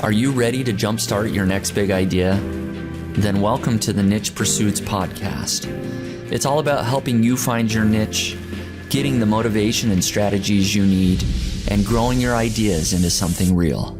Are you ready to jumpstart your next big idea? Then welcome to the Niche Pursuits podcast. It's all about helping you find your niche, getting the motivation and strategies you need, and growing your ideas into something real.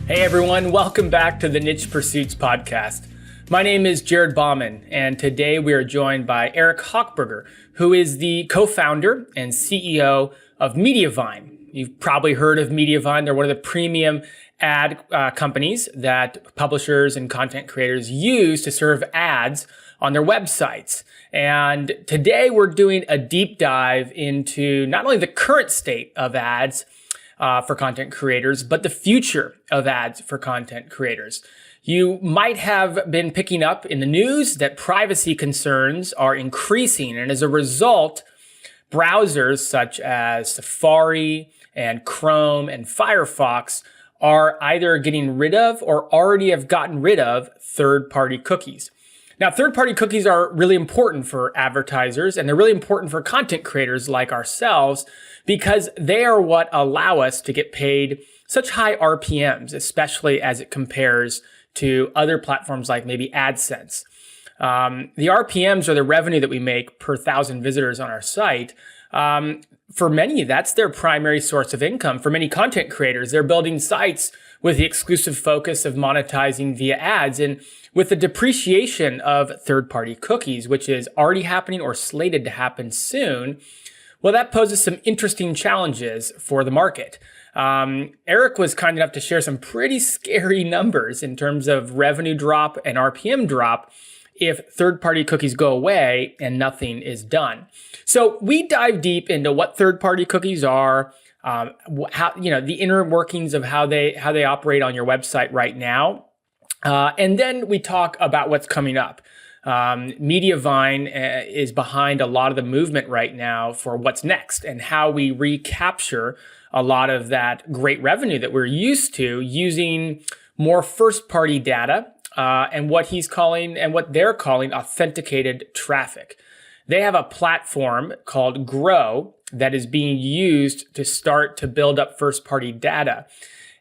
Hey everyone, welcome back to the Niche Pursuits podcast. My name is Jared Bauman, and today we are joined by Eric Hochberger, who is the co-founder and CEO of Mediavine. You've probably heard of Mediavine. They're one of the premium ad companies that publishers and content creators use to serve ads on their websites. And today we're doing a deep dive into not only the current state of ads for content creators, but the future of ads for content creators. You might have been picking up in the news that privacy concerns are increasing, and as a result, browsers such as Safari and Chrome and Firefox are either getting rid of or already have gotten rid of third-party cookies. Now, third-party cookies are really important for advertisers, and they're really important for content creators like ourselves because they are what allow us to get paid such high RPMs, especially as it compares to other platforms like maybe AdSense. The RPMs are the revenue that we make per 1,000 visitors on our site. For many, that's their primary source of income. For many content creators, they're building sites with the exclusive focus of monetizing via ads. And with the depreciation of third-party cookies, which is already happening or slated to happen soon, well, that poses some interesting challenges for the market. Eric was kind enough to share some pretty scary numbers in terms of revenue drop and RPM drop if third-party cookies go away and nothing is done. So we dive deep into what third-party cookies are, how the inner workings of how they operate on your website right now, and then we talk about what's coming up. Mediavine is behind a lot of the movement right now for what's next and how we recapture a lot of that great revenue that we're used to using more first-party data and what he's calling and what they're calling authenticated traffic. They have a platform called Grow that is being used to start to build up first-party data.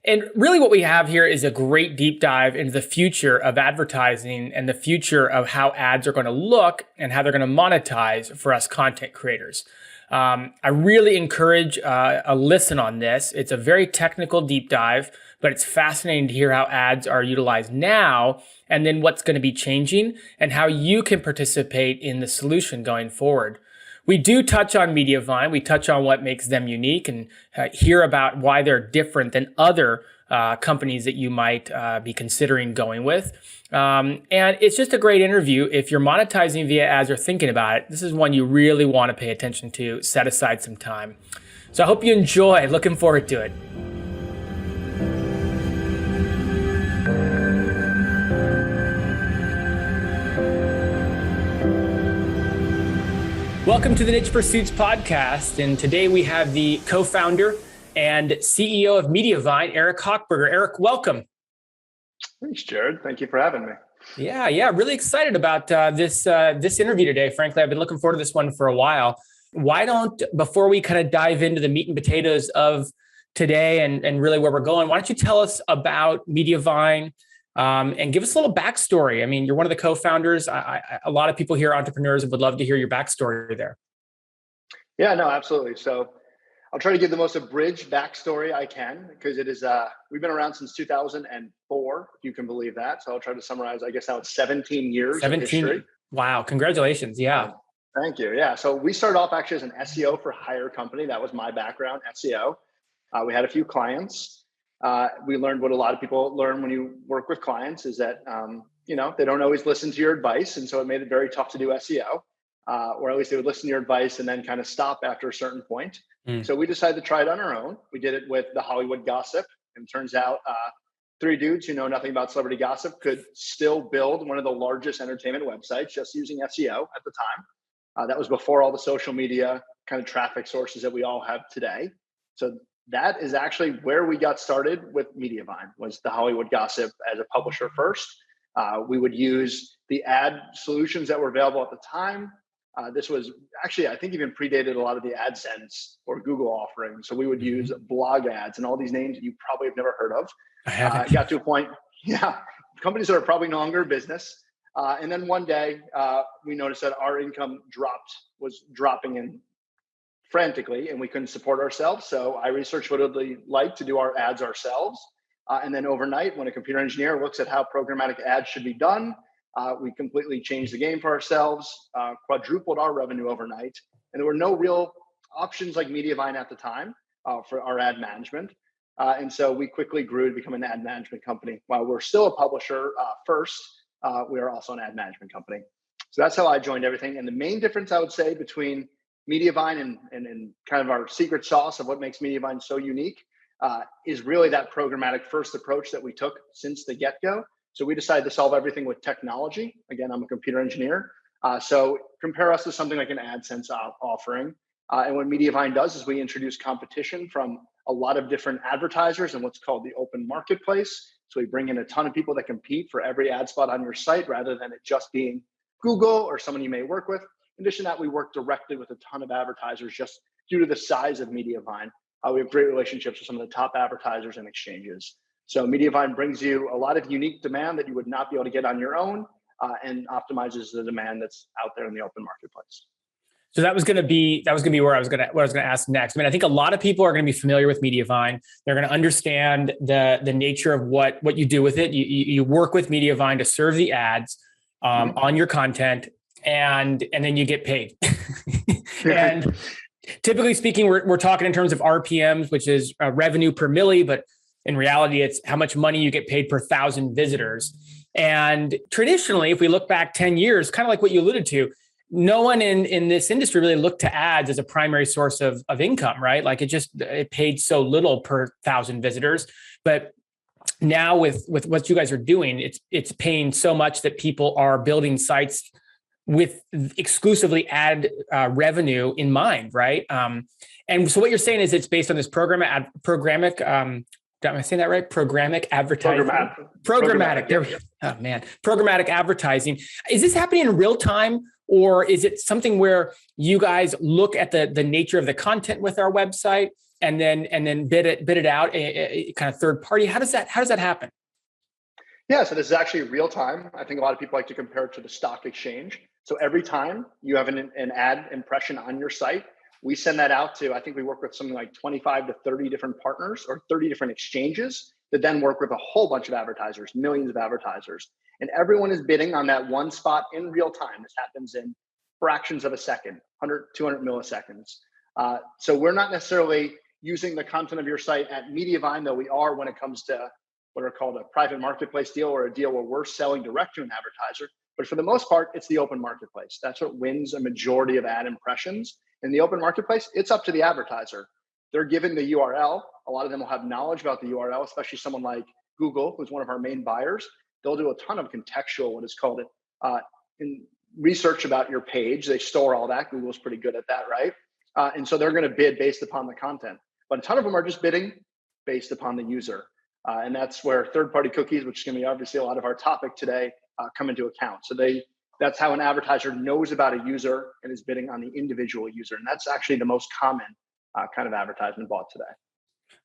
And really what we have here is a great deep dive into the future of advertising and the future of how ads are going to look and how they're going to monetize for us content creators. I really encourage a listen on this. It's a very technical deep dive, but it's fascinating to hear how ads are utilized now and then what's going to be changing and how you can participate in the solution going forward. We do touch on Mediavine. We touch on what makes them unique and hear about why they're different than other companies that you might be considering going with. And it's just a great interview. If you're monetizing via ads or thinking about it, this is one you really want to pay attention to, set aside some time. So I hope you enjoy. Looking forward to it. Welcome to the Niche Pursuits podcast, and today we have the co-founder and CEO of Mediavine, Eric Hochberger. Eric, welcome. Thanks, Jared. Thank you for having me. Yeah, really excited about this interview today. Frankly, I've been looking forward to this one for a while. Why don't, before we kind of dive into the meat and potatoes of today and really where we're going, why don't you tell us about Mediavine? And give us a little backstory. I mean, you're one of the co-founders. A lot of people here are entrepreneurs and would love to hear your backstory there. Yeah, no, absolutely. So I'll try to give the most abridged backstory I can because it is, we've been around since 2004, if you can believe that. So I'll try to summarize, I guess now it's 17 years 17. of history. Wow. Congratulations. Yeah. Thank you. Yeah. So we started off actually as an SEO for hire company. That was my background, SEO. We had a few clients. We learned what a lot of people learn when you work with clients is that, they don't always listen to your advice. And so it made it very tough to do SEO, or at least they would listen to your advice and then kind of stop after a certain point. So we decided to try it on our own. We did it with the Hollywood gossip. And it turns out three dudes who know nothing about celebrity gossip could still build one of the largest entertainment websites just using SEO at the time. That was before all the social media kind of traffic sources that we all have today. So that is actually where we got started with Mediavine, was the Hollywood gossip as a publisher first. We would use the ad solutions that were available at the time. This was actually, I think, even predated a lot of the AdSense or Google offerings. So we would use blog ads and all these names that you probably have never heard of. I haven't. Got to a point, companies that are probably no longer in business. And then one day we noticed that our income was dropping in frantically, and we couldn't support ourselves. So I researched what it would be like to do our ads ourselves. And then overnight, when a computer engineer looks at how programmatic ads should be done, we completely changed the game for ourselves, quadrupled our revenue overnight. And there were no real options like Mediavine at the time for our ad management. And so we quickly grew to become an ad management company. While we're still a publisher first, we are also an ad management company. So that's how I joined everything. And the main difference I would say between Mediavine and kind of our secret sauce of what makes Mediavine so unique is really that programmatic first approach that we took since the get-go. So we decided to solve everything with technology. Again, I'm a computer engineer. So compare us to something like an AdSense offering. And what Mediavine does is we introduce competition from a lot of different advertisers in what's called the open marketplace. So we bring in a ton of people that compete for every ad spot on your site rather than it just being Google or someone you may work with. In addition to that, we work directly with a ton of advertisers just due to the size of Mediavine. We have great relationships with some of the top advertisers and exchanges. So Mediavine brings you a lot of unique demand that you would not be able to get on your own and optimizes the demand that's out there in the open marketplace. So that was going to be where I was going to ask next. I mean, I think a lot of people are going to be familiar with Mediavine. They're going to understand the nature of what you do with it. You work with Mediavine to serve the ads on your content, and then you get paid. And typically speaking, we're talking in terms of RPMs, which is revenue per milli, but in reality, it's how much money you get paid per 1,000 visitors. And traditionally, if we look back 10 years, kind of like what you alluded to, no one in this industry really looked to ads as a primary source of income, right? Like it paid so little per 1,000 visitors. But now with what you guys are doing, it's paying so much that people are building sites with exclusively ad revenue in mind, right? And so what you're saying is it's based on this programmatic. Am I saying that right? Programmatic advertising. Programmatic. There we go. Oh man, programmatic advertising. Is this happening in real time, or is it something where you guys look at the nature of the content with our website and then bid it out, kind of third party? How does that happen? Yeah, so this is actually real time. I think a lot of people like to compare it to the stock exchange. So every time you have an ad impression on your site, we send that out to, I think we work with something like 25 to 30 different partners or 30 different exchanges that then work with a whole bunch of advertisers, millions of advertisers. And everyone is bidding on that one spot in real time. This happens in fractions of a second, 100, 200 milliseconds. So we're not necessarily using the content of your site at Mediavine, though we are when it comes to what are called a private marketplace deal or a deal where we're selling direct to an advertiser. But for the most part, it's the open marketplace. That's what wins a majority of ad impressions. In the open marketplace, it's up to the advertiser. They're given the URL. A lot of them will have knowledge about the URL, especially someone like Google, who's one of our main buyers. They'll do a ton of contextual, what is called in research about your page. They store all that. Google's pretty good at that, right? And so they're going to bid based upon the content. But a ton of them are just bidding based upon the user. And that's where third-party cookies, which is going to be obviously a lot of our topic today, come into account. So that's how an advertiser knows about a user and is bidding on the individual user. And that's actually the most common kind of advertisement bought today.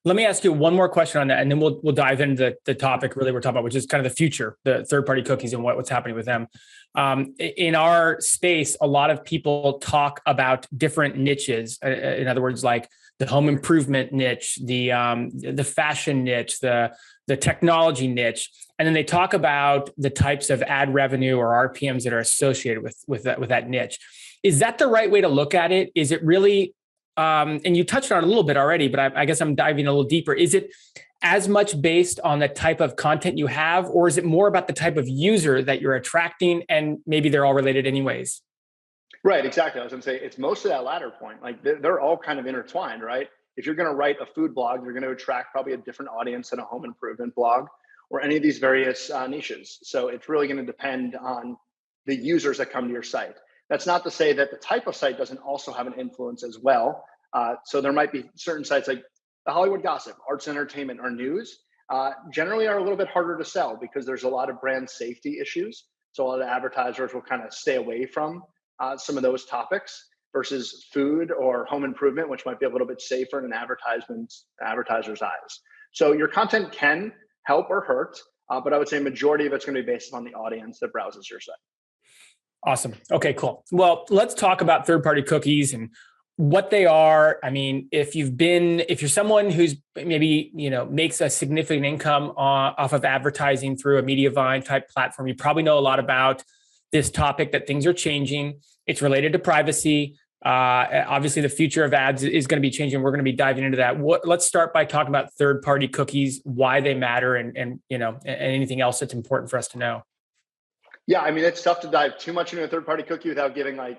Let me ask you one more question on that, and then we'll dive into the topic really we're talking about, which is kind of the future, the third-party cookies and what's happening with them. In our space, a lot of people talk about different niches. In other words, like the home improvement niche, the fashion niche, the technology niche, and then they talk about the types of ad revenue or RPMs that are associated with that niche. Is that the right way to look at it? Is it really, and you touched on it a little bit already, but I guess I'm diving a little deeper. Is it as much based on the type of content you have, or is it more about the type of user that you're attracting, and maybe they're all related anyways? Right, exactly. I was going to say it's mostly that latter point. Like they're all kind of intertwined, right? If you're going to write a food blog, you're going to attract probably a different audience than a home improvement blog or any of these various niches. So it's really going to depend on the users that come to your site. That's not to say that the type of site doesn't also have an influence as well. So there might be certain sites like the Hollywood Gossip, arts, entertainment, or news, generally are a little bit harder to sell because there's a lot of brand safety issues. So a lot of advertisers will kind of stay away from some of those topics versus food or home improvement, which might be a little bit safer in an advertiser's eyes. So your content can help or hurt, but I would say majority of it's going to be based on the audience that browses your site. Awesome. Okay, cool. Well, let's talk about third-party cookies and what they are. I mean, if you're someone who's maybe, makes a significant income off of advertising through a Mediavine type platform, you probably know a lot about this topic, that things are changing. It's related to privacy. Obviously, the future of ads is going to be changing. We're going to be diving into that. Let's start by talking about third-party cookies, why they matter, and anything else that's important for us to know. Yeah, I mean, it's tough to dive too much into a third-party cookie without giving a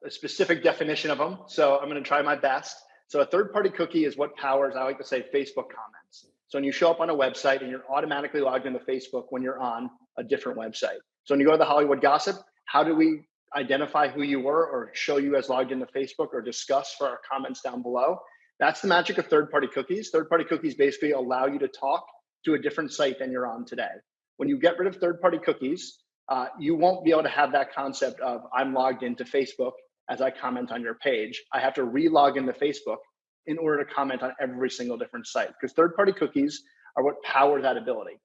specific definition of them. So I'm going to try my best. So a third-party cookie is what powers, I like to say, Facebook comments. So when you show up on a website and you're automatically logged into Facebook when you're on a different website. So when you go to the Hollywood Gossip, how do we identify who you were or show you as logged into Facebook or discuss for our comments down below? That's the magic of third-party cookies. Third-party cookies basically allow you to talk to a different site than you're on today. When you get rid of third-party cookies, you won't be able to have that concept of I'm logged into Facebook as I comment on your page. I have to re-log into Facebook in order to comment on every single different site, because third-party cookies are what power that ability.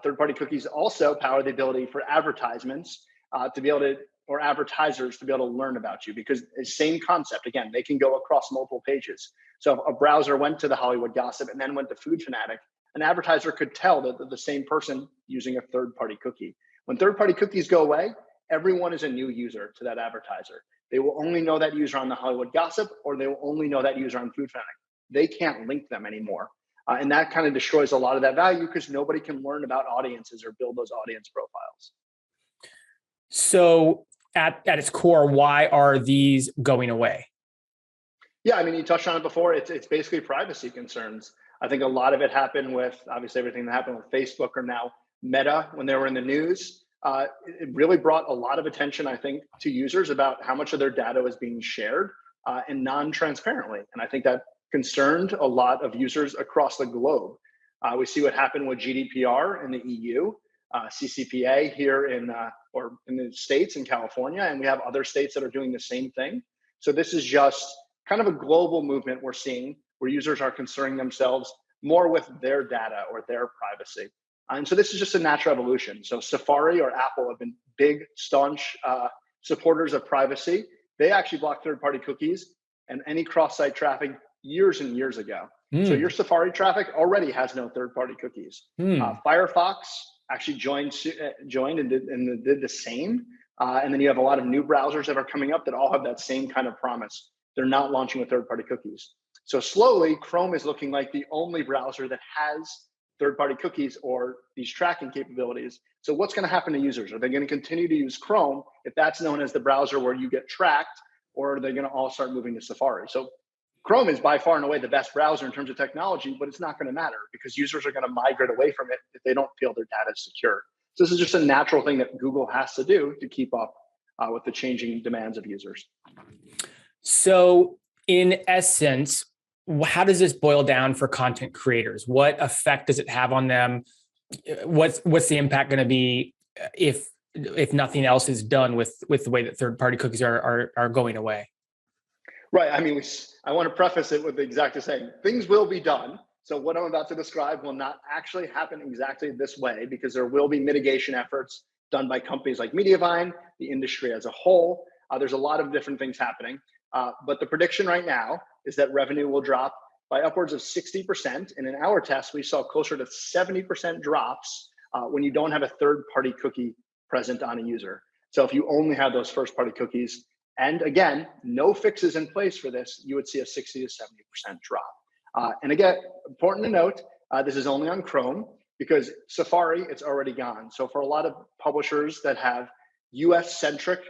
Third-party cookies also power the ability for advertisements to be able to, or advertisers to be able to learn about you, because the same concept, again, they can go across multiple pages. So if a browser went to the Hollywood Gossip and then went to Food Fanatic, an advertiser could tell that they're the same person using a third-party cookie. When third-party cookies go away, everyone is a new user to that advertiser. They will only know that user on the Hollywood Gossip, or they will only know that user on Food Fanatic. They can't link them anymore. And that kind of destroys a lot of that value, because nobody can learn about audiences or build those audience profiles. So at its core, why are these going away? Yeah, I mean, you touched on it before. It's basically privacy concerns. I think a lot of it happened with, obviously, everything that happened with Facebook or now Meta when they were in the news. It really brought a lot of attention, I think, to users about how much of their data is being shared and non-transparently. And I think that concerned a lot of users across the globe. We see what happened with GDPR in the EU, CCPA here in the States, in California, and we have other states that are doing the same thing. So this is just kind of a global movement we're seeing, where users are concerning themselves more with their data or their privacy. And so this is just a natural evolution. So Safari or Apple have been big, staunch supporters of privacy. They actually blocked third-party cookies and any cross-site traffic years and years ago. So your Safari traffic already has no third-party cookies. Firefox actually joined and did the same. And then you have a lot of new browsers that are coming up that all have that same kind of promise. They're not launching with third-party cookies. So slowly, Chrome is looking like the only browser that has third-party cookies or these tracking capabilities. So what's going to happen to users? Are they going to continue to use Chrome if that's known as the browser where you get tracked, or are they going to all start moving to Safari? So Chrome is by far and away the best browser in terms of technology, but it's not going to matter because users are going to migrate away from it if they don't feel their data is secure. So this is just a natural thing that Google has to do to keep up with the changing demands of users. So in essence, how does this boil down for content creators? What effect does it have on them? What's the impact going to be if nothing else is done with the way that third-party cookies are going away? Right. I mean, I want to preface it with the exact same. Things will be done. So what I'm about to describe will not actually happen exactly this way, because there will be mitigation efforts done by companies like Mediavine, the industry as a whole. There's a lot of different things happening. But the prediction right now is that revenue will drop by upwards of 60%. And in our test, we saw closer to 70% drops when you don't have a third-party cookie present on a user. So if you only have those first-party cookies, and again, no fixes in place for this, you would see a 60 to 70% drop. And again, important to note, this is only on Chrome, because Safari, it's already gone. So for a lot of publishers that have US-centric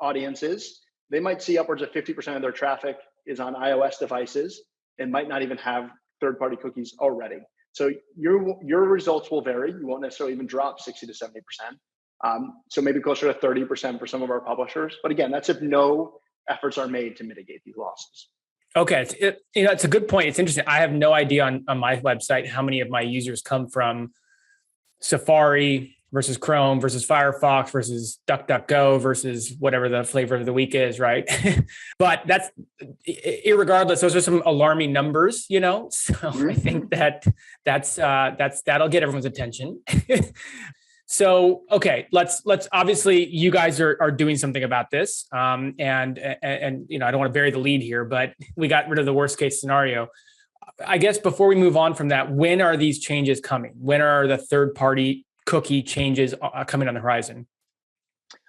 audiences, they might see upwards of 50% of their traffic is on iOS devices and might not even have third-party cookies already. So your results will vary. You won't necessarily even drop 60 to 70%. So maybe closer to 30% for some of our publishers. But again, that's if no efforts are made to mitigate these losses. Okay, it's a good point. It's interesting. I have no idea on my website how many of my users come from Safari versus Chrome versus Firefox versus DuckDuckGo versus whatever the flavor of the week is, right? But that's irregardless. Those are some alarming numbers, you know. So I think that'll get everyone's attention. So, okay, let's obviously you guys are doing something about this. And you know, I don't want to bury the lead here, but we got rid of the worst case scenario. I guess before we move on from that, when are these changes coming? When are the third party cookie changes coming on the horizon?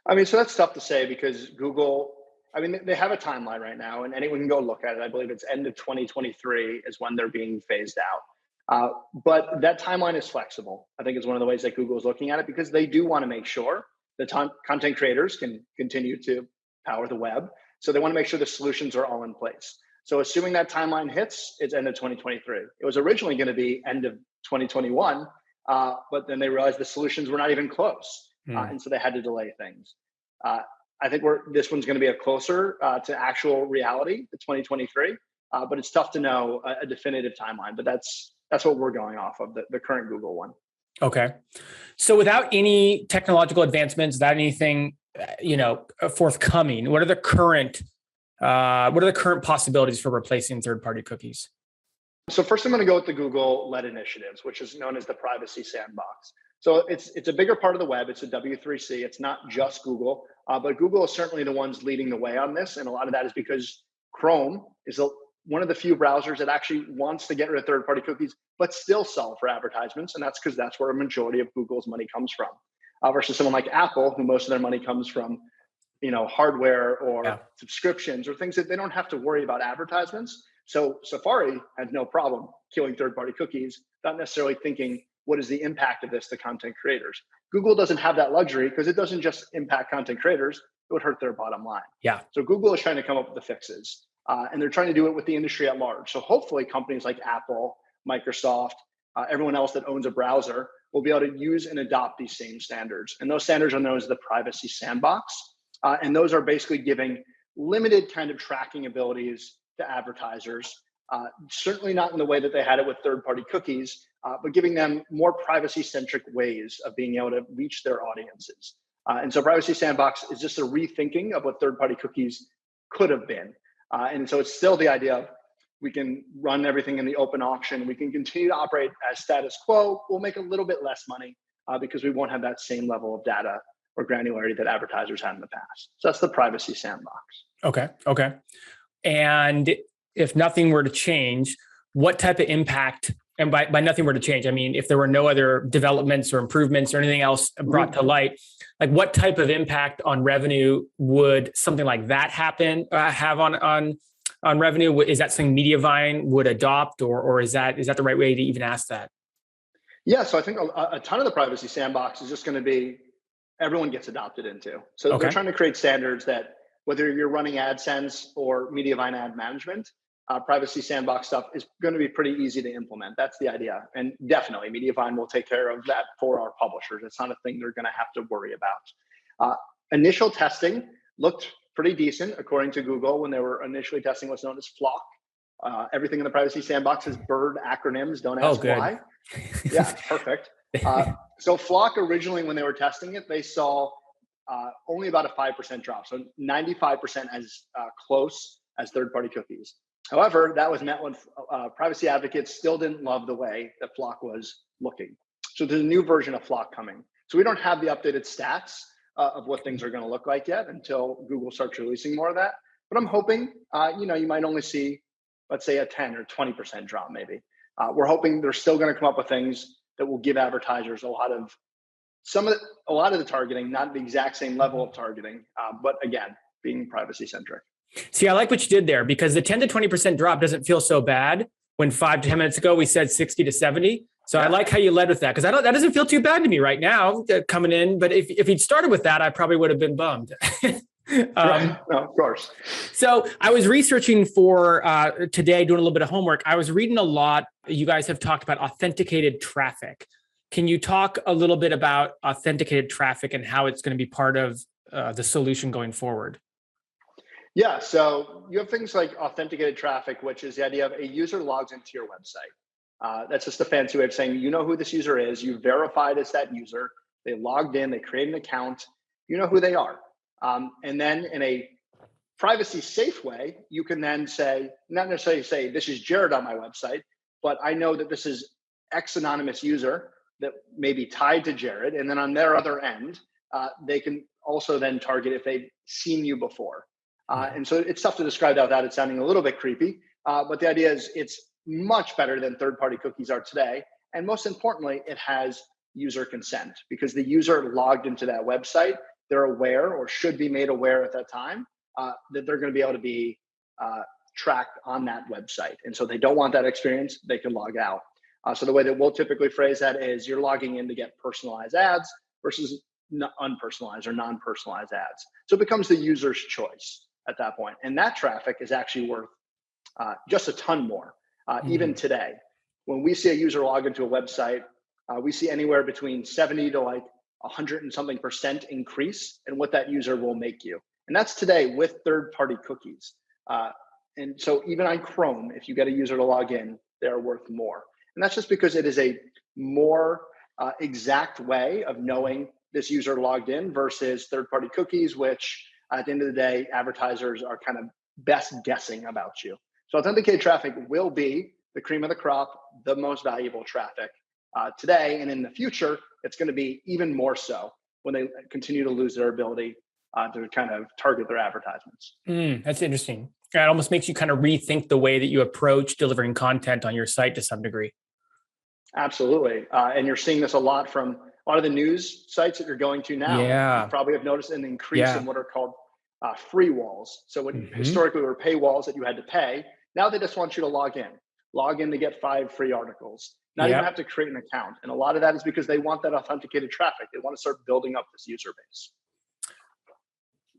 I mean, so that's tough to say because Google, I mean, they have a timeline right now and anyone can go look at it. I believe it's end of 2023 is when they're being phased out. But that timeline is flexible. I think it's one of the ways that Google is looking at it because they do want to make sure that content creators can continue to power the web. So they want to make sure the solutions are all in place. So assuming that timeline hits, it's end of 2023. It was originally going to be end of 2021, but then they realized the solutions were not even close. And so they had to delay things. I think this one's going to be a closer to actual reality, the 2023, but it's tough to know a definitive timeline, but that's what we're going off of, the current Google one. Okay. So without any technological advancements, without anything, forthcoming, what are the current possibilities for replacing third-party cookies? So first I'm going to go with the Google-led initiatives, which is known as the Privacy Sandbox. So it's a bigger part of the web. It's a W3C. It's not just Google, but Google is certainly the ones leading the way on this. And a lot of that is because Chrome is one of the few browsers that actually wants to get rid of third-party cookies, but still sell for advertisements. And that's because that's where a majority of Google's money comes from, versus someone like Apple, who most of their money comes from, hardware or subscriptions or things that they don't have to worry about advertisements. So Safari has no problem killing third-party cookies, not necessarily thinking, what is the impact of this to content creators? Google doesn't have that luxury because it doesn't just impact content creators, it would hurt their bottom line. Yeah. So Google is trying to come up with the fixes. And they're trying to do it with the industry at large. So hopefully companies like Apple, Microsoft, everyone else that owns a browser will be able to use and adopt these same standards. And those standards are known as the Privacy Sandbox. And those are basically giving limited kind of tracking abilities to advertisers, certainly not in the way that they had it with third-party cookies, but giving them more privacy-centric ways of being able to reach their audiences. And so Privacy Sandbox is just a rethinking of what third-party cookies could have been. And so it's still the idea of we can run everything in the open auction. We can continue to operate as status quo. We'll make a little bit less money because we won't have that same level of data or granularity that advertisers had in the past. So that's the Privacy Sandbox. Okay. And if nothing were to change, what type of impact, and by nothing were to change, I mean, if there were no other developments or improvements or anything else brought to light, like what type of impact on revenue would something like that have on revenue? Is that something Mediavine would adopt, or is that the right way to even ask that? Yeah, so I think a ton of the Privacy Sandbox is just going to be everyone gets adopted into. So they're trying to create standards that whether you're running AdSense or Mediavine ad management, Privacy Sandbox stuff is going to be pretty easy to implement. That's the idea. And definitely Mediavine will take care of that for our publishers. It's not a thing they're going to have to worry about. Initial testing looked pretty decent, according to Google, when they were initially testing what's known as FLoC. Everything in the Privacy Sandbox is bird acronyms. Don't ask why. Yeah, perfect. So FLoC originally, when they were testing it, they saw only about a 5% drop. So 95% as close as third-party cookies. However, that was met with privacy advocates still didn't love the way that FLoC was looking. So there's a new version of FLoC coming. So we don't have the updated stats of what things are going to look like yet until Google starts releasing more of that. But I'm hoping, you might only see, let's say, a 10 or 20% drop maybe. We're hoping they're still going to come up with things that will give advertisers a lot of the targeting, not the exact same level of targeting, but again, being privacy centric. See, I like what you did there because the 10 to 20% drop doesn't feel so bad when 5 to 10 minutes ago we said 60 to 70. So I like how you led with that because that doesn't feel too bad to me right now coming in. But if he'd started with that, I probably would have been bummed. Right. No, of course. So I was researching for today, doing a little bit of homework. I was reading a lot. You guys have talked about authenticated traffic. Can you talk a little bit about authenticated traffic and how it's going to be part of the solution going forward? Yeah, so you have things like authenticated traffic, which is the idea of a user logs into your website. That's just a fancy way of saying, you know who this user is, you verified as that user, They logged in, they create an account, you know who they are. And then in a privacy safe way, you can then say, not necessarily say, this is Jared on my website, but I know that this is X anonymous user that may be tied to Jared. And then on their other end, they can also then target if they've seen you before. And so it's tough to describe that without it sounding a little bit creepy. But the idea is it's much better than third-party cookies are today. And most importantly, it has user consent because the user logged into that website, they're aware or should be made aware at that time that they're going to be able to be tracked on that website. And so they don't want that experience, they can log out. So the way that we'll typically phrase that is you're logging in to get personalized ads versus unpersonalized or non-personalized ads. So it becomes the user's choice at that point. And that traffic is actually worth just a ton more. Even today, when we see a user log into a website, we see anywhere between 70 to like 100 and something % increase in what that user will make you. And that's today with third-party cookies. And so even on Chrome, if you get a user to log in, they're worth more. And that's just because it is a more exact way of knowing this user logged in versus third-party cookies, which at the end of the day, advertisers are kind of best guessing about you. So authenticated traffic will be the cream of the crop, the most valuable traffic today. And in the future, it's going to be even more so when they continue to lose their ability to kind of target their advertisements. That's interesting. It almost makes you kind of rethink the way that you approach delivering content on your site to some degree. Absolutely. And you're seeing this a lot from a lot of the news sites that you're going to now. Yeah. You probably have noticed an increase in what are called free walls. So when historically were paywalls that you had to pay, now they just want you to log in to get 5 free articles, not even have to create an account. And a lot of that is because they want that authenticated traffic. They want to start building up this user base.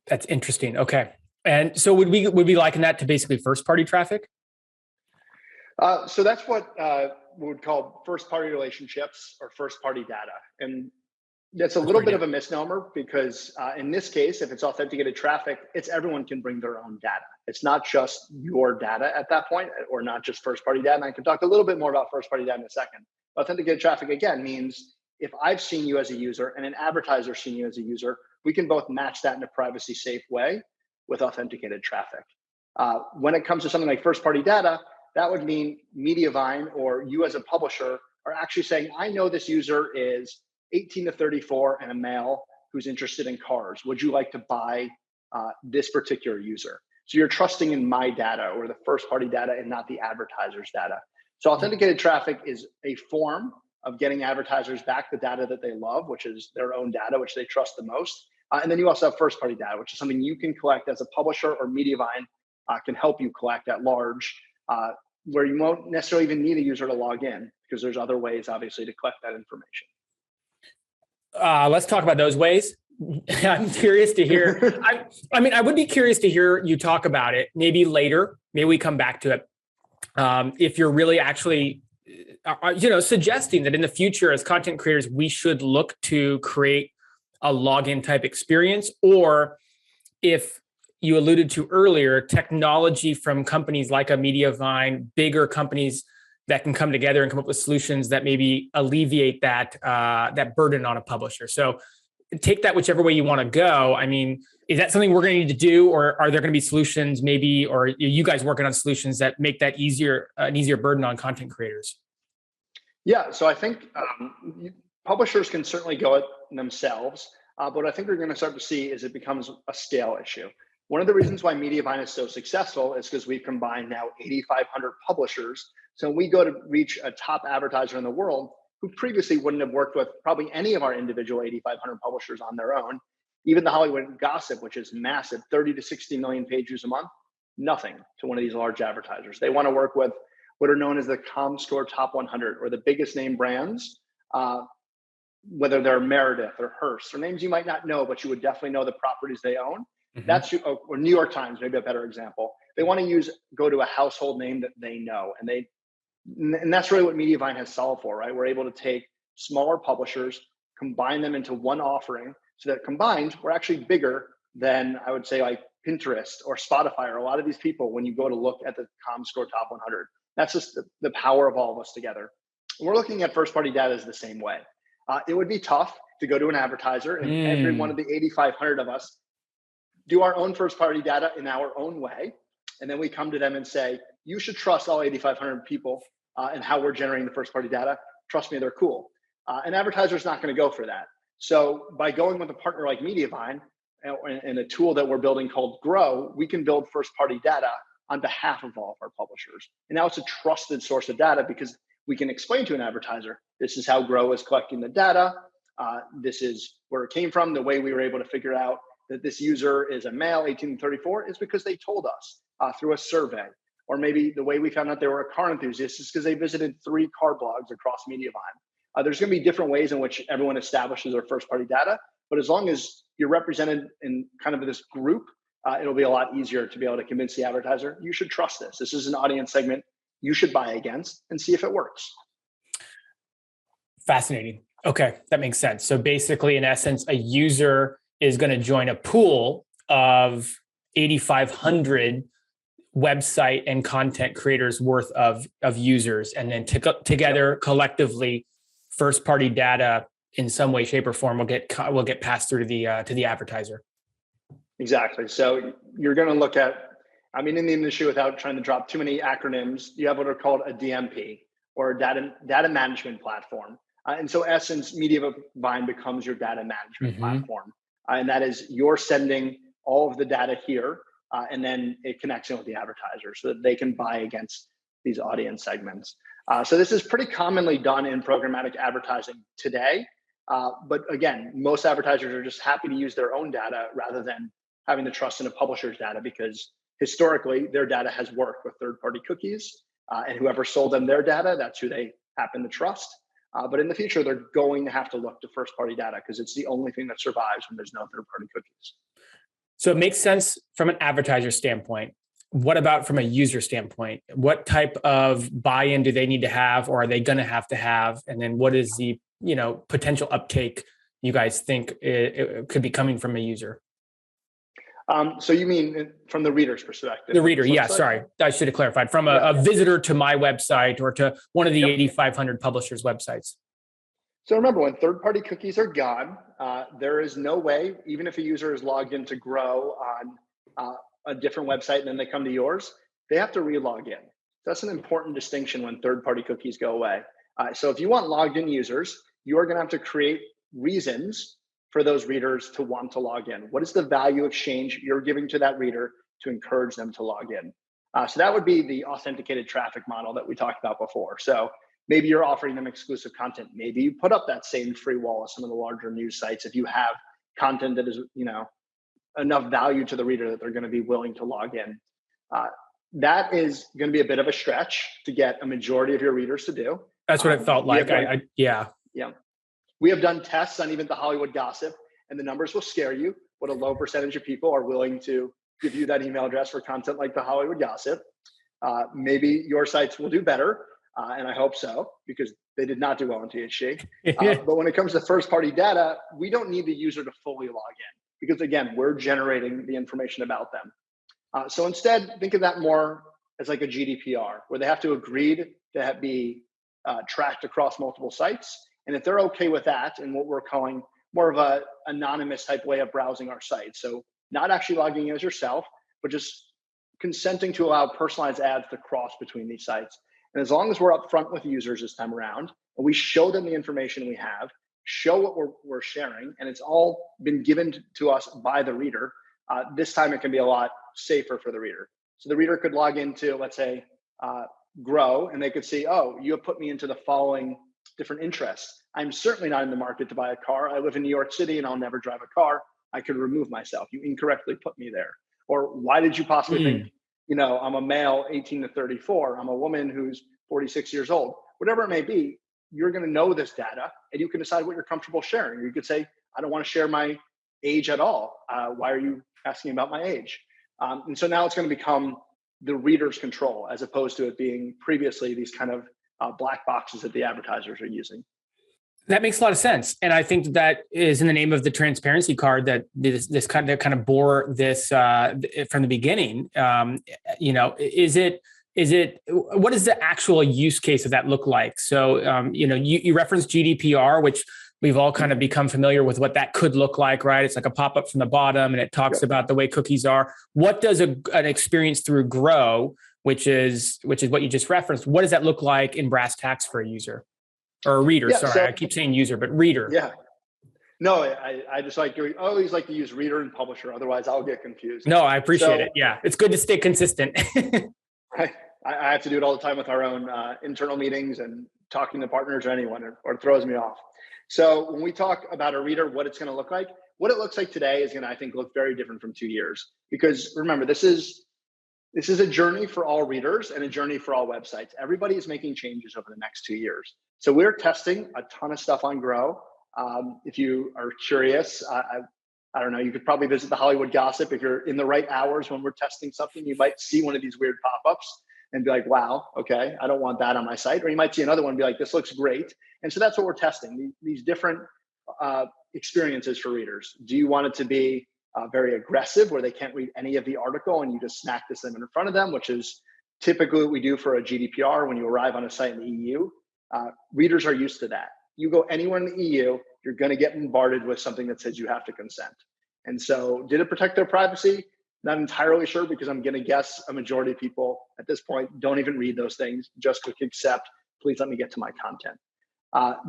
That's interesting. Okay. And so would we liken that to basically first-party traffic? So that's what we would call first-party relationships or first-party data. And that's a little bit of a misnomer because in this case, if it's authenticated traffic, it's everyone can bring their own data. It's not just your data at that point or not just first-party data. And I can talk a little bit more about first-party data in a second. Authenticated traffic, again, means if I've seen you as a user and an advertiser's seen you as a user, we can both match that in a privacy-safe way with authenticated traffic. When it comes to something like first-party data, that would mean Mediavine or you as a publisher are actually saying, I know this user is 18 to 34 and a male who's interested in cars. Would you like to buy this particular user? So you're trusting in my data or the first-party data and not the advertiser's data. So authenticated traffic is a form of getting advertisers back the data that they love, which is their own data, which they trust the most. And then you also have first-party data, which is something you can collect as a publisher or Mediavine can help you collect at large, where you won't necessarily even need a user to log in because there's other ways, obviously, to collect that information. Let's talk about those ways. I'm curious to hear. I would be curious to hear you talk about it. Maybe later, maybe we come back to it. If you're really actually, suggesting that in the future, as content creators, we should look to create a login type experience, or if you alluded to earlier, technology from companies like a Mediavine, bigger companies that can come together and come up with solutions that maybe alleviate that burden on a publisher. So take that whichever way you want to go. I mean, is that something we're going to need to do, or are there going to be solutions maybe, or are you guys working on solutions that make that an easier burden on content creators? Yeah, so I think publishers can certainly go it themselves, but what I think we're going to start to see is it becomes a scale issue. One of the reasons why Mediavine is so successful is because we've combined now 8,500 publishers. So when we go to reach a top advertiser in the world who previously wouldn't have worked with probably any of our individual 8,500 publishers on their own, even the Hollywood gossip, which is massive, 30 to 60 million page views a month, nothing to one of these large advertisers. They want to work with what are known as the ComScore Top 100 or the biggest name brands, whether they're Meredith or Hearst or names you might not know, but you would definitely know the properties they own. That's or New York Times, maybe a better example. They want to go to a household name that they know, and that's really what Mediavine has solved for, right? We're able to take smaller publishers, combine them into one offering, so that combined, we're actually bigger than I would say like Pinterest or Spotify or a lot of these people when you go to look at the ComScore Top 100. That's just the power of all of us together. We're looking at first-party data as the same way. It would be tough to go to an advertiser, and every one of the 8,500 of us do our own first party data in our own way. And then we come to them and say, you should trust all 8,500 people and how we're generating the first party data. Trust me, they're cool. An advertiser's not going to go for that. So by going with a partner like Mediavine and a tool that we're building called Grow, we can build first party data on behalf of all of our publishers. And now it's a trusted source of data because we can explain to an advertiser, this is how Grow is collecting the data. This is where it came from. The way we were able to figure out that this user is a male, 18 to 34, is because they told us through a survey. Or maybe the way we found out they were a car enthusiast is because they visited 3 car blogs across Mediavine. There's going to be different ways in which everyone establishes their first party data, but as long as you're represented in kind of this group, it'll be a lot easier to be able to convince the advertiser, you should trust this. This is an audience segment you should buy against and see if it works. Fascinating. Okay, that makes sense. So basically, in essence, a user is going to join a pool of 8,500 website and content creators worth of users, and then together collectively, first party data in some way, shape, or form will get passed through to the advertiser. Exactly. So you're going to look at, in the industry, without trying to drop too many acronyms, you have what are called a DMP, or a data management platform. And so essence, Mediavine becomes your data management platform. And that is, you're sending all of the data here, and then it connects in with the advertiser so that they can buy against these audience segments. So this is pretty commonly done in programmatic advertising today. But again, most advertisers are just happy to use their own data rather than having to trust in a publisher's data, because historically their data has worked with third-party cookies, and whoever sold them their data, that's who they happen to trust. But in the future, they're going to have to look to first-party data because it's the only thing that survives when there's no third-party cookies. So it makes sense from an advertiser standpoint. What about from a user standpoint? What type of buy-in do they need to have, or are they going to have? And then what is the potential uptake you guys think it could be coming from a user? So you mean from the reader's perspective? The reader, yeah, sorry. I should have clarified. From a visitor to my website or to one of the 8,500 publishers' websites. So remember, when third-party cookies are gone, there is no way, even if a user is logged in to Grow on a different website and then they come to yours, they have to re-log in. That's an important distinction when third-party cookies go away. So if you want logged in users, you are going to have to create reasons for those readers to want to log in. What is the value exchange you're giving to that reader to encourage them to log in? So that would be the authenticated traffic model that we talked about before. So maybe you're offering them exclusive content. Maybe you put up that same free wall as some of the larger news sites if you have content that is, enough value to the reader that they're going to be willing to log in. That is going to be a bit of a stretch to get a majority of your readers to do. That's what it felt like. Yeah. We have done tests on even the Hollywood gossip, and the numbers will scare you. What a low percentage of people are willing to give you that email address for content like the Hollywood gossip. Maybe your sites will do better, and I hope so, because they did not do well in THC. But when it comes to first-party data, we don't need the user to fully log in, because again, we're generating the information about them. So instead, think of that more as like a GDPR, where they have to agree to be tracked across multiple sites. And if they're okay with that, and what we're calling more of a anonymous type way of browsing our site, so not actually logging in as yourself, but just consenting to allow personalized ads to cross between these sites. And as long as we're upfront with users this time around, and we show them the information we have, show what we're sharing, and it's all been given to us by the reader, this time it can be a lot safer for the reader. So the reader could log into, let's say, Grow, and they could see, oh, you have put me into the following different interests. I'm certainly not in the market to buy a car. I live in New York City and I'll never drive a car. I could remove myself. You incorrectly put me there. Or why did you possibly think, I'm a male 18 to 34. I'm a woman who's 46 years old. Whatever it may be, you're going to know this data and you can decide what you're comfortable sharing. You could say, I don't want to share my age at all. Why are you asking about my age? And so now it's going to become the reader's control, as opposed to it being previously these kind of black boxes that the advertisers are using. That makes a lot of sense. And I think that is in the name of the transparency card that this kind of bore this from the beginning. Is it what does the actual use case of that look like? So, you referenced GDPR, which we've all kind of become familiar with what that could look like, right? It's like a pop-up from the bottom and it talks about the way cookies are. What does an experience through Grow, which is what you just referenced, what does that look like in brass tacks for a user or a reader? Yeah, Sorry, I keep saying user, but reader. Yeah. No, I just I always like to use reader and publisher. Otherwise, I'll get confused. No, I appreciate it. Yeah, it's good to stay consistent. I have to do it all the time with our own internal meetings and talking to partners or anyone, or it throws me off. So when we talk about a reader, what it's going to look like, what it looks like today is going to, I think, look very different from 2 years. Because remember, this is a journey for all readers and a journey for all websites. Everybody is making changes over the next 2 years. So we're testing a ton of stuff on Grow. If you are curious, I don't know, you could probably visit the Hollywood Gossip. If you're in the right hours when we're testing something, you might see one of these weird pop-ups and be like, wow, okay, I don't want that on my site. Or you might see another one and be like, this looks great. And so that's what we're testing, these different experiences for readers. Do you want it to be very aggressive where they can't read any of the article and you just smack this in front of them, which is typically what we do for a GDPR when you arrive on a site in the EU. Readers are used to that. You go anywhere in the EU, you're going to get bombarded with something that says you have to consent. And so did it protect their privacy? Not entirely sure, because I'm going to guess a majority of people at this point don't even read those things, just click accept, please let me get to my content.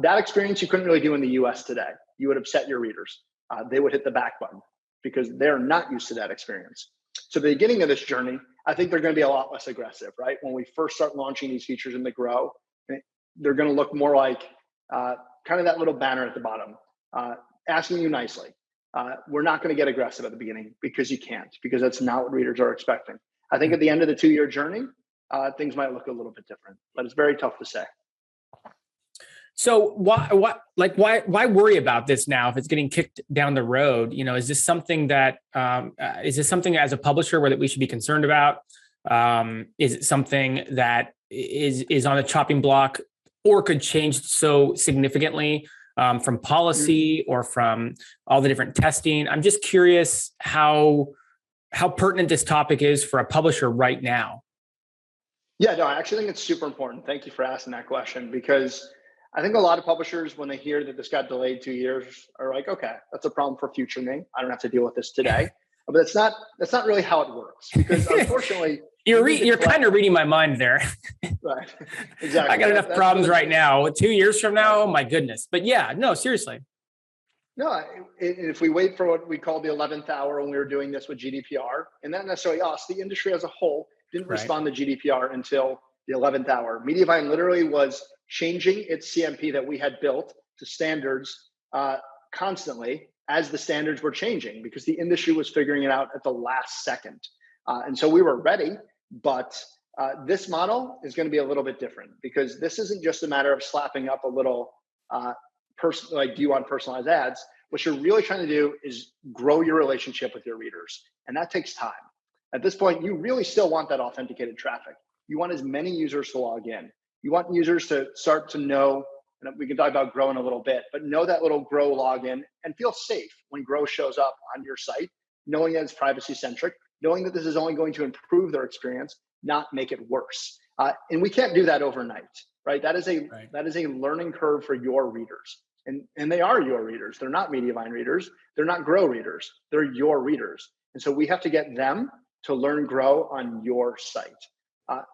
That experience you couldn't really do in the US today. You would upset your readers. They would hit the back button because they're not used to that experience. So the beginning of this journey, I think they're going to be a lot less aggressive, right? When we first start launching these features in the Grow, they're going to look more like kind of that little banner at the bottom, asking you nicely. We're not going to get aggressive at the beginning because you can't, because that's not what readers are expecting. I think at the end of the 2-year journey, things might look a little bit different, but it's very tough to say. So why worry about this now if it's getting kicked down the road? You know, is this something that as a publisher that we should be concerned about? Is it something that is on a chopping block or could change so significantly from policy or from all the different testing? I'm just curious how pertinent this topic is for a publisher right now. Yeah, no, I actually think it's super important. Thank you for asking that question, because I think a lot of publishers, when they hear that this got delayed 2 years, are like, okay, that's a problem for future me. I don't have to deal with this today. But that's not really how it works, because unfortunately, you're kind of reading my mind there. Right. Exactly. I got enough problems right now. 2 years from now, oh my goodness. But yeah, no, seriously. No, if we wait for what we call the 11th hour when we were doing this with GDPR, and not necessarily us, the industry as a whole didn't respond to GDPR until the 11th hour. Mediavine literally was changing its CMP that we had built to standards constantly as the standards were changing, because the industry was figuring it out at the last second. And so we were ready, but this model is going to be a little bit different, because this isn't just a matter of slapping up a little do you want personalized ads? What you're really trying to do is grow your relationship with your readers. And that takes time. At this point, you really still want that authenticated traffic. You want as many users to log in. You want users to start to know, and we can talk about Grow in a little bit, but know that little Grow login and feel safe when Grow shows up on your site, knowing that it's privacy centric, knowing that this is only going to improve their experience, not make it worse. And we can't do that overnight, right? That is a learning curve for your readers. And they are your readers. They're not Mediavine readers. They're not Grow readers. They're your readers. And so we have to get them to learn Grow on your site.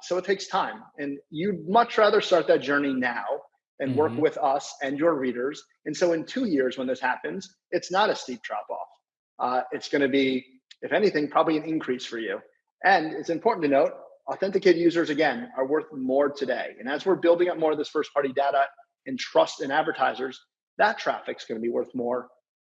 So it takes time. And you'd much rather start that journey now and work with us and your readers. And so in 2 years, when this happens, it's not a steep drop off. It's going to be, if anything, probably an increase for you. And it's important to note, authenticated users, again, are worth more today. And as we're building up more of this first party data and trust in advertisers, that traffic's going to be worth more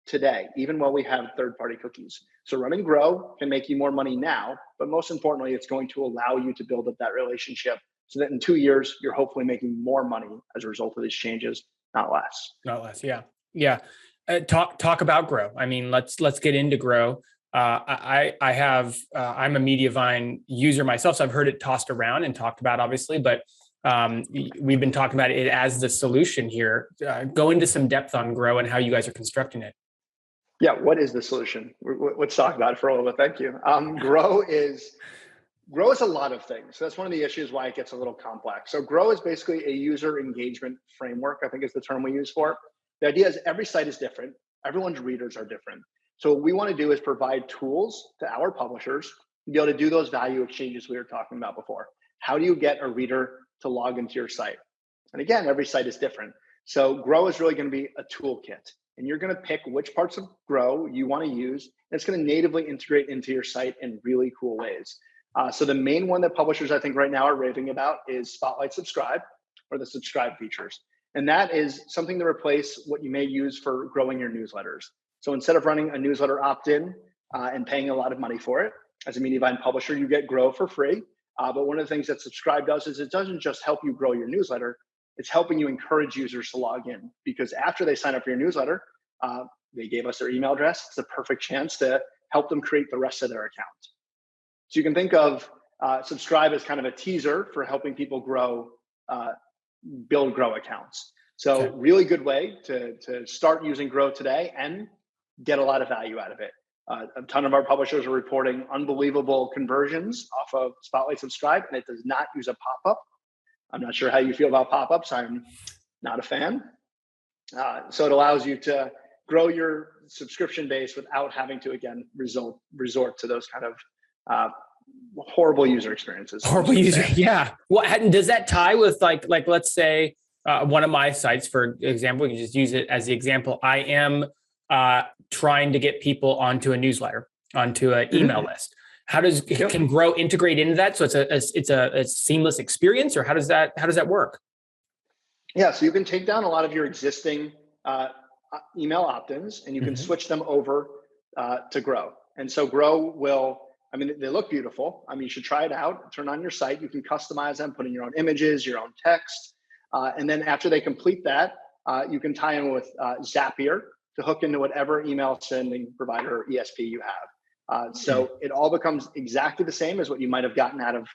today, even while we have third-party cookies. So running Grow can make you more money now, but most importantly, it's going to allow you to build up that relationship so that in 2 years, you're hopefully making more money as a result of these changes, not less. Not less, yeah. Yeah. Talk about Grow. I mean, let's get into Grow. I'm a Mediavine user myself, so I've heard it tossed around and talked about, obviously, but we've been talking about it as the solution here. Go into some depth on Grow and how you guys are constructing it. Yeah, what is the solution? Let's talk about it for a little bit. Thank you. Grow is a lot of things. So that's one of the issues why it gets a little complex. So Grow is basically a user engagement framework, I think is the term we use for it. The idea is every site is different. Everyone's readers are different. So what we want to do is provide tools to our publishers to be able to do those value exchanges we were talking about before. How do you get a reader to log into your site? And again, every site is different. So Grow is really going to be a toolkit. And you're going to pick which parts of Grow you want to use. And it's going to natively integrate into your site in really cool ways. So the main one that publishers I think right now are raving about is Spotlight Subscribe, or the subscribe features. And that is something to replace what you may use for growing your newsletters. So instead of running a newsletter opt-in and paying a lot of money for it, as a Mediavine publisher, you get Grow for free. But one of the things that Subscribe does is it doesn't just help you grow your newsletter, it's helping you encourage users to log in, because after they sign up for your newsletter, they gave us their email address. It's a perfect chance to help them create the rest of their account. So you can think of Subscribe as kind of a teaser for helping people build Grow accounts. So really good way to start using Grow today and get a lot of value out of it. A ton of our publishers are reporting unbelievable conversions off of Spotlight Subscribe, and it does not use a pop-up. I'm not sure how you feel about pop-ups. I'm not a fan. So it allows you to grow your subscription base without having to, again, resort to those kind of horrible user experiences. Horrible user, yeah. Well, does that tie with like let's say one of my sites, for example, you can just use it as the example. I am trying to get people onto a newsletter, onto an email list. Can Grow integrate into that? So it's a seamless experience, or how does that work? Yeah, so you can take down a lot of your existing email opt-ins and you can switch them over to Grow. And so Grow will, they look beautiful. You should try it out. Turn on your site. You can customize them, put in your own images, your own text. And then after they complete that, you can tie in with Zapier to hook into whatever email sending provider or ESP you have. So it all becomes exactly the same as what you might have gotten out of,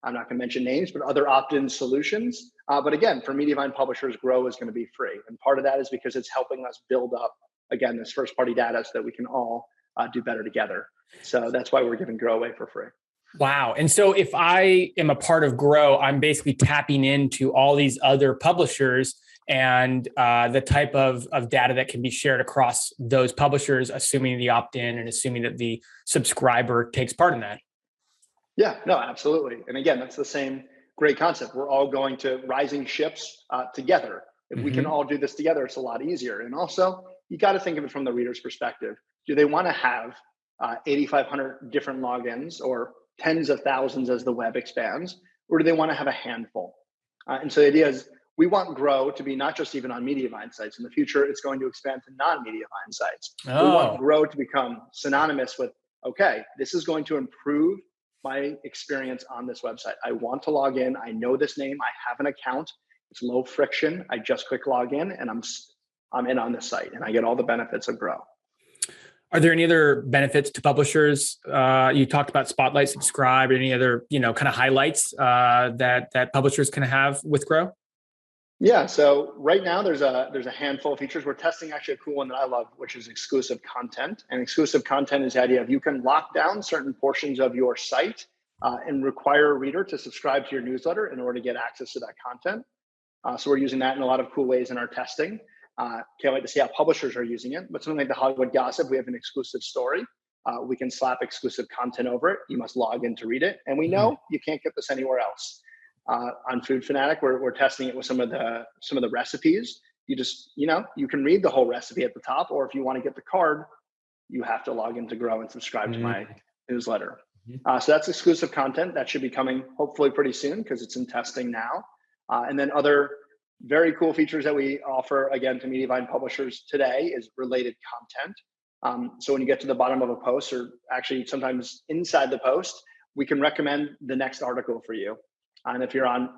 I'm not going to mention names, but other opt-in solutions. But again, for Mediavine publishers, Grow is going to be free. And part of that is because it's helping us build up, again, this first-party data so that we can all do better together. So that's why we're giving Grow away for free. Wow. And so if I am a part of Grow, I'm basically tapping into all these other publishers and the type of data that can be shared across those publishers, assuming the opt-in and assuming that the subscriber takes part in that. Yeah, no, absolutely. And again, that's the same great concept. We're all going to rising ships together. If we can all do this together, it's a lot easier. And also, you got to think of it from the reader's perspective. Do they want to have 8,500 different logins or tens of thousands as the web expands, or do they want to have a handful? And so the idea is we want Grow to be not just even on Mediavine sites. In the future, it's going to expand to non-Mediavine sites. We want Grow to become synonymous with, okay, this is going to improve my experience on this website. I want to log in. I know this name. I have an account. It's low friction. I just click log in and I'm in on the site and I get all the benefits of Grow. Are there any other benefits to publishers? You talked about Spotlight Subscribe, or any other, kind of highlights that publishers can have with Grow? Yeah, so right now there's a handful of features. We're testing actually a cool one that I love, which is exclusive content. And exclusive content is the idea of you can lock down certain portions of your site and require a reader to subscribe to your newsletter in order to get access to that content. So we're using that in a lot of cool ways in our testing. Can't wait to see how publishers are using it. But something like the Hollywood Gossip, we have an exclusive story. We can slap exclusive content over it. You must log in to read it. And we know you can't get this anywhere else. On Food Fanatic, we're testing it with some of the recipes. You just, you can read the whole recipe at the top, or if you want to get the card, you have to log into Grow and subscribe to my newsletter. So that's exclusive content that should be coming hopefully pretty soon because it's in testing now. And then other very cool features that we offer, again, to Mediavine publishers today is related content. So when you get to the bottom of a post, or actually sometimes inside the post, we can recommend the next article for you. And if you're on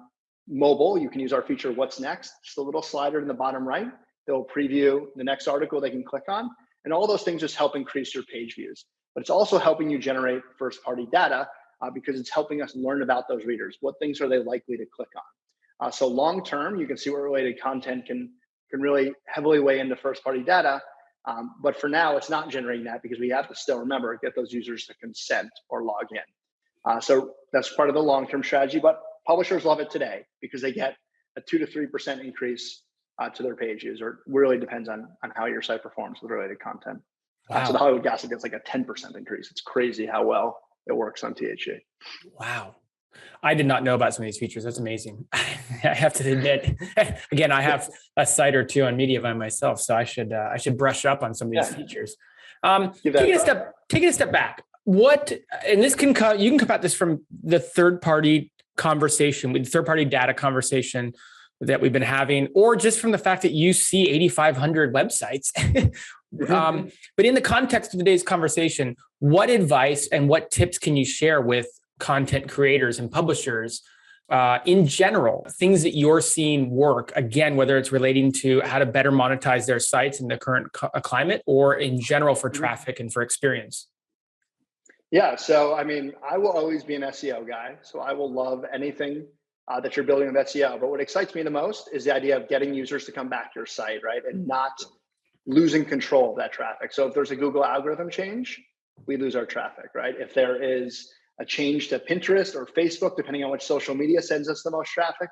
mobile, you can use our feature, What's Next? Just a little slider in the bottom right. They'll preview the next article they can click on. And all those things just help increase your page views. But it's also helping you generate first-party data because it's helping us learn about those readers. What things are they likely to click on? So long-term, you can see what related content can really heavily weigh into first-party data. But for now, it's not generating that because we have to still remember, get those users to consent or log in. So that's part of the long-term strategy. But publishers love it today because they get a 2 to 3% increase to their pages, or really depends on how your site performs with related content. So the Wow. Hollywood Gossip gets like a 10% increase. It's crazy how well it works on THE. Wow. I did not know about some of these features. That's amazing. I have to admit, again, I have a site or two on Mediavine myself, so I should brush up on some of these features. Taking a step back, and this can come, you can come at this from the third-party conversation, with third-party data conversation that we've been having, or just from the fact that you see 8,500 websites. But in the context of today's conversation, what advice and what tips can you share with content creators and publishers in general, things that you're seeing work, again, whether it's relating to how to better monetize their sites in the current climate, or in general for traffic and for experience? Yeah, so I mean, I will always be an SEO guy. So I will love anything that you're building with SEO. But what excites me the most is the idea of getting users to come back to your site, right? And not losing control of that traffic. So if there's a Google algorithm change, we lose our traffic, right? If there is a change to Pinterest or Facebook, depending on which social media sends us the most traffic,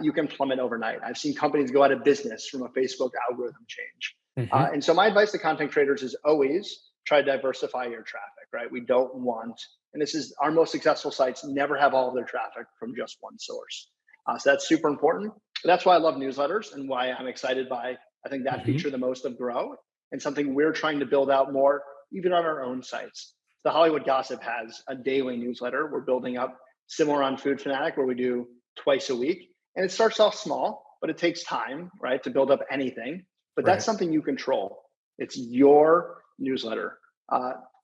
you can plummet overnight. I've seen companies go out of business from a Facebook algorithm change. And so my advice to content creators is always try to diversify your traffic, right? We don't want, and this is our most successful sites, never have all of their traffic from just one source. So that's super important. But that's why I love newsletters and why I'm excited by, I think, that feature the most of Grow, and something we're trying to build out more, even on our own sites. The Hollywood Gossip has a daily newsletter. We're building up similar on Food Fanatic, where we do twice a week. And it starts off small, but it takes time, right, to build up anything. But that's something you control. It's your newsletter.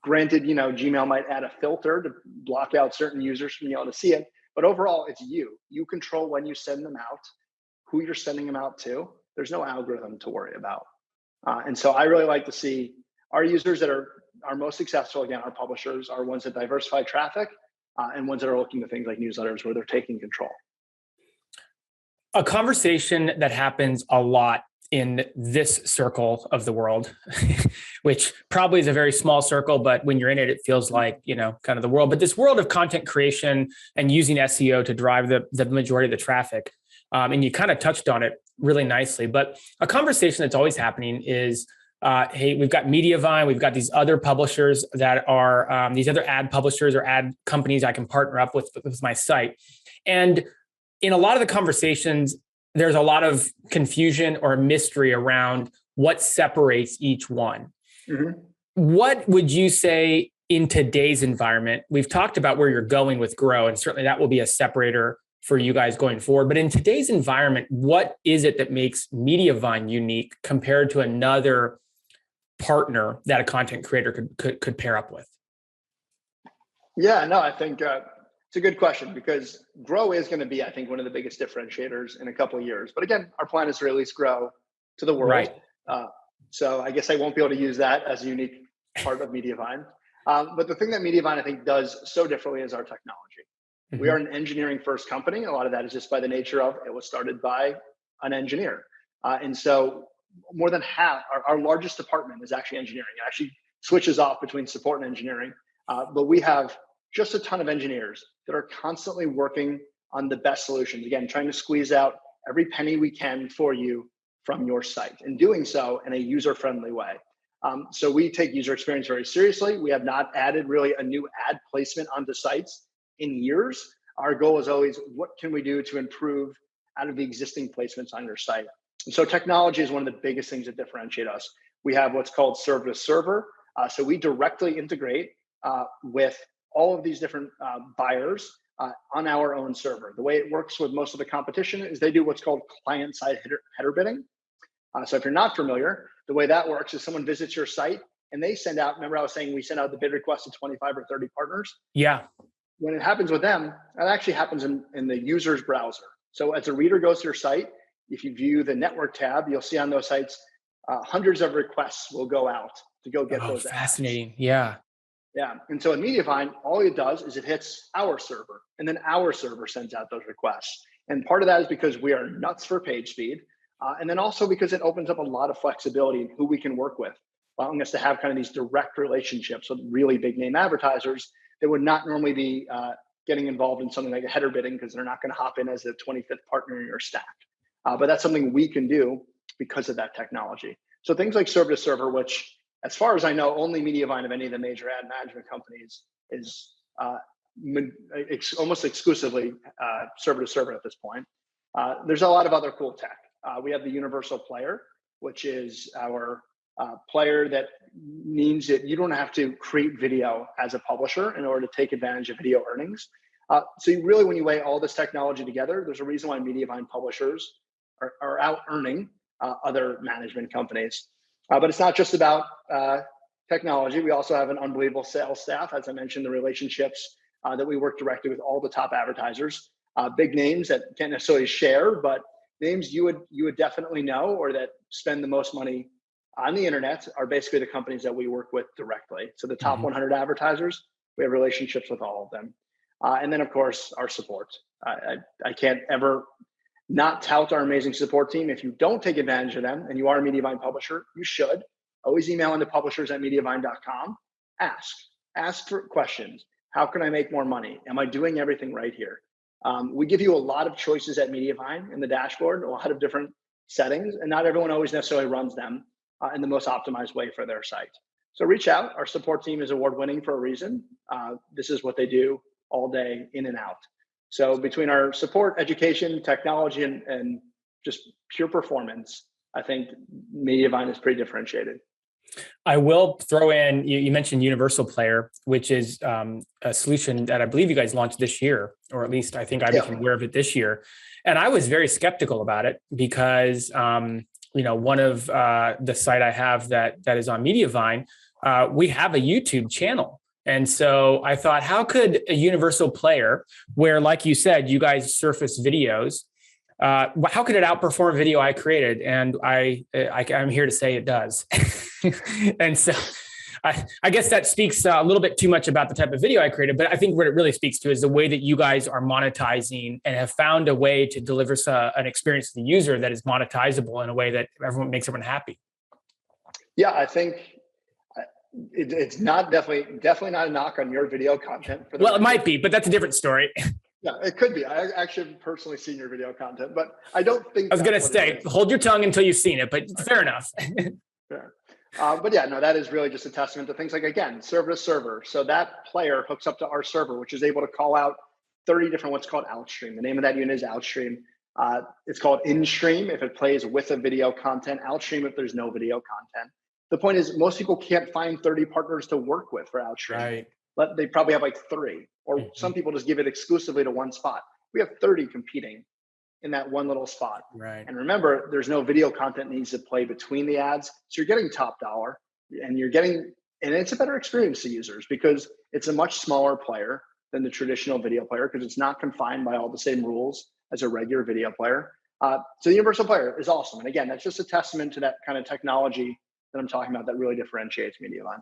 Granted, Gmail might add a filter to block out certain users from being able to see it. But overall, it's you. You control when you send them out, who you're sending them out to. There's no algorithm to worry about. And so I really like to see our users that are most successful, again, our publishers, are ones that diversify traffic and ones that are looking to things like newsletters where they're taking control. A conversation that happens a lot in this circle of the world, which probably is a very small circle, but when you're in it, it feels like, kind of the world. But this world of content creation and using SEO to drive the majority of the traffic. And you kind of touched on it really nicely. But a conversation that's always happening is, hey, we've got Mediavine, we've got these other publishers that are these other ad publishers or ad companies I can partner up with my site. And in a lot of the conversations, there's a lot of confusion or mystery around what separates each one. What would you say in today's environment? We've talked about where you're going with Grow, and certainly that will be a separator for you guys going forward. But in today's environment, what is it that makes Mediavine unique compared to another partner that a content creator could pair up with? Yeah, no, I think it's a good question, because Grow is going to be, I think, one of the biggest differentiators in a couple of years. But again, our plan is to release Grow to the world. Right. So I guess I won't be able to use that as a unique part of Mediavine. But the thing that Mediavine, I think, does so differently is our technology. We are an engineering first company. A lot of that is just by the nature of it was started by an engineer. And so more than half, our largest department is actually engineering. It actually switches off between support and engineering. But we have just a ton of engineers that are constantly working on the best solutions. Again, trying to squeeze out every penny we can for you from your site, and doing so in a user-friendly way. So we take user experience very seriously. We have not added really a new ad placement onto sites in years. Our goal is always, what can we do to improve out of the existing placements on your site? And so technology is one of the biggest things that differentiate us. We have what's called server to server. So we directly integrate with all of these different buyers on our own server. The way it works with most of the competition is they do what's called client-side header bidding. So if you're not familiar, the way that works is someone visits your site and they send out, remember I was saying we send out the bid request to 25 or 30 partners? Yeah. When it happens with them, that actually happens in the user's browser. So as a reader goes to your site, if you view the network tab, you'll see on those sites, hundreds of requests will go out to go get those ads. Fascinating. Yeah. Yeah. And so in Mediavine, all it does is it hits our server, and then our server sends out those requests. And part of that is because we are nuts for page speed. And then also because it opens up a lot of flexibility in who we can work with, allowing us to have kind of these direct relationships with really big name advertisers that would not normally be getting involved in something like a header bidding, because they're not going to hop in as a 25th partner in your stack. but that's something we can do because of that technology. So things like server to server, which as far as I know, only Mediavine of any of the major ad management companies is almost exclusively server to server at this point. There's a lot of other cool tech. We have the universal player, which is our player that means that you don't have to create video as a publisher in order to take advantage of video earnings. So you really, when you weigh all this technology together, there's a reason why Mediavine publishers are out earning other management companies. But it's not just about technology. We also have an unbelievable sales staff. As I mentioned, the relationships that we work directly with all the top advertisers, big names that can't necessarily share, but names you would definitely know, or that spend the most money on the internet, are basically the companies that we work with directly. So the top 100 advertisers, we have relationships with all of them. And then of course, our support. I can't ever not tout our amazing support team. If you don't take advantage of them and you are a Mediavine publisher, you should. Always email into publishers@mediavine.com. Ask for questions. How can I make more money? Am I doing everything right here? We give you a lot of choices at Mediavine in the dashboard, a lot of different settings, and not everyone always necessarily runs them in the most optimized way for their site. So reach out. Our support team is award-winning for a reason. This is what they do all day, in and out. So between our support, education, technology, and just pure performance, I think Mediavine is pretty differentiated. I will throw in, you mentioned Universal Player, which is a solution that I believe you guys launched this year, or at least I think I became aware of it this year. And I was very skeptical about it because, one of the site I have that is on Mediavine, we have a YouTube channel. And so I thought, how could a Universal Player, where, like you said, you guys surface videos, how could it outperform a video I created? And I'm here to say it does. And so I guess that speaks a little bit too much about the type of video I created, but I think what it really speaks to is the way that you guys are monetizing and have found a way to deliver an experience to the user that is monetizable in a way that makes everyone happy. Yeah, I think it's not definitely not a knock on your video content. Well, it might be, but that's a different story. Yeah, it could be. I actually have personally seen your video content, but I don't think I was going to say, hold your tongue until you've seen it, but fair enough. Fair. But yeah, no, that is really just a testament to things like, again, server to server. So that player hooks up to our server, which is able to call out 30 different, what's called outstream. The name of that unit is outstream. It's called in-stream if it plays with a video content, outstream if there's no video content. The point is, most people can't find 30 partners to work with for outstream. Right. But they probably have like 3, or some people just give it exclusively to one spot. We have 30 competing in that one little spot. Right. And remember, there's no video content that needs to play between the ads. So you're getting top dollar, and it's a better experience to users because it's a much smaller player than the traditional video player, because it's not confined by all the same rules as a regular video player. So the universal player is awesome. And again, that's just a testament to that kind of technology that I'm talking about that really differentiates Mediavine.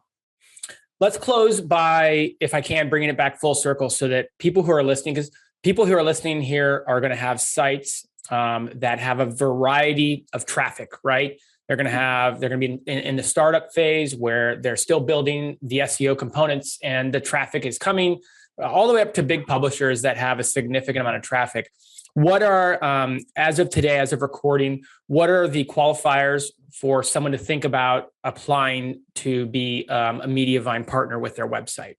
Let's close by, if I can, bringing it back full circle so that people who are listening, because people who are listening here are going to have sites that have a variety of traffic, right? They're going to be in the startup phase where they're still building the SEO components and the traffic is coming all the way up to big publishers that have a significant amount of traffic. What are, as of today, as of recording, what are the qualifiers for someone to think about applying to be a Mediavine partner with their website?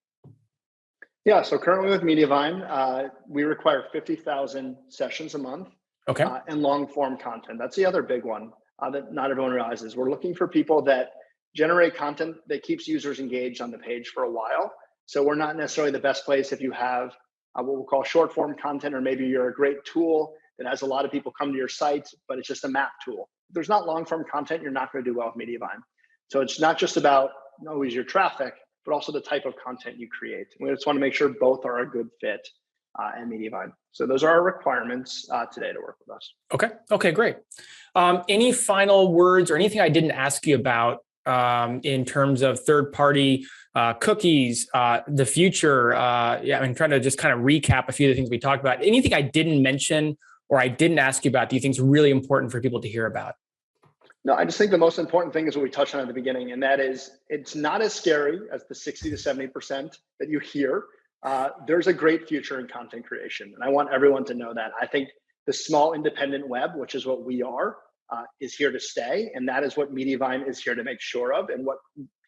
Yeah, so currently with Mediavine, we require 50,000 sessions a month. Okay. And long form content. That's the other big one that not everyone realizes. We're looking for people that generate content that keeps users engaged on the page for a while. So we're not necessarily the best place if you have what we'll call short form content, or maybe you're a great tool that has a lot of people come to your site, but it's just a map tool. If there's not long form content, you're not going to do well with Mediavine. So it's not just about always your traffic, but also the type of content you create. We just want to make sure both are a good fit at Mediavine. So those are our requirements today to work with us. Okay, great. Any final words or anything I didn't ask you about in terms of third-party cookies, the future? I'm trying to just kind of recap a few of the things we talked about. Anything I didn't mention or I didn't ask you about that you think is really important for people to hear about? No, I just think the most important thing is what we touched on at the beginning, and that is it's not as scary as the 60 to 70% that you hear. There's a great future in content creation, and I want everyone to know that. I think the small independent web, which is what we are, is here to stay. And that is what Mediavine is here to make sure of. And what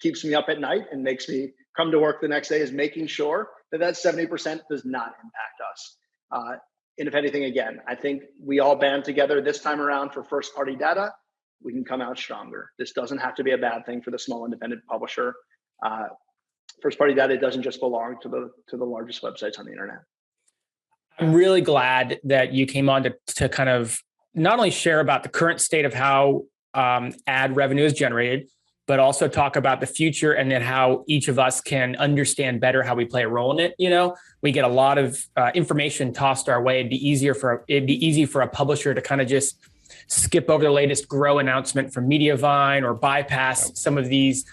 keeps me up at night and makes me come to work the next day is making sure that 70% does not impact us. And if anything, again, I think we all band together this time around for first party data. We can come out stronger. This doesn't have to be a bad thing for the small independent publisher. First party data doesn't just belong to the largest websites on the internet. I'm really glad that you came on to kind of not only share about the current state of how ad revenue is generated, but also talk about the future and then how each of us can understand better how we play a role in it. You know, we get a lot of information tossed our way. It'd be easy for a publisher to kind of just skip over the latest grow announcement from Mediavine or bypass some of this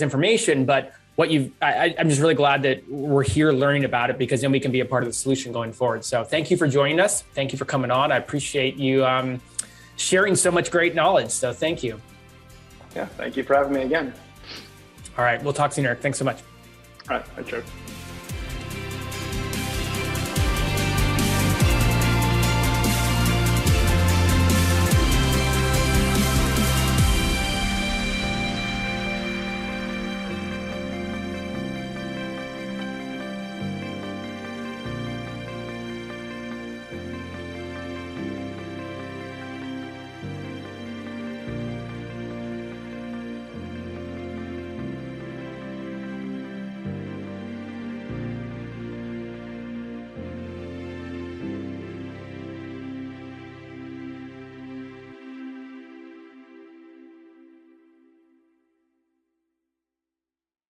information. But I'm just really glad that we're here learning about it, because then we can be a part of the solution going forward. So thank you for joining us. Thank you for coming on. I appreciate you sharing so much great knowledge. So thank you. Yeah, thank you for having me again. All right, we'll talk soon, Eric. Thanks so much. All right, sure.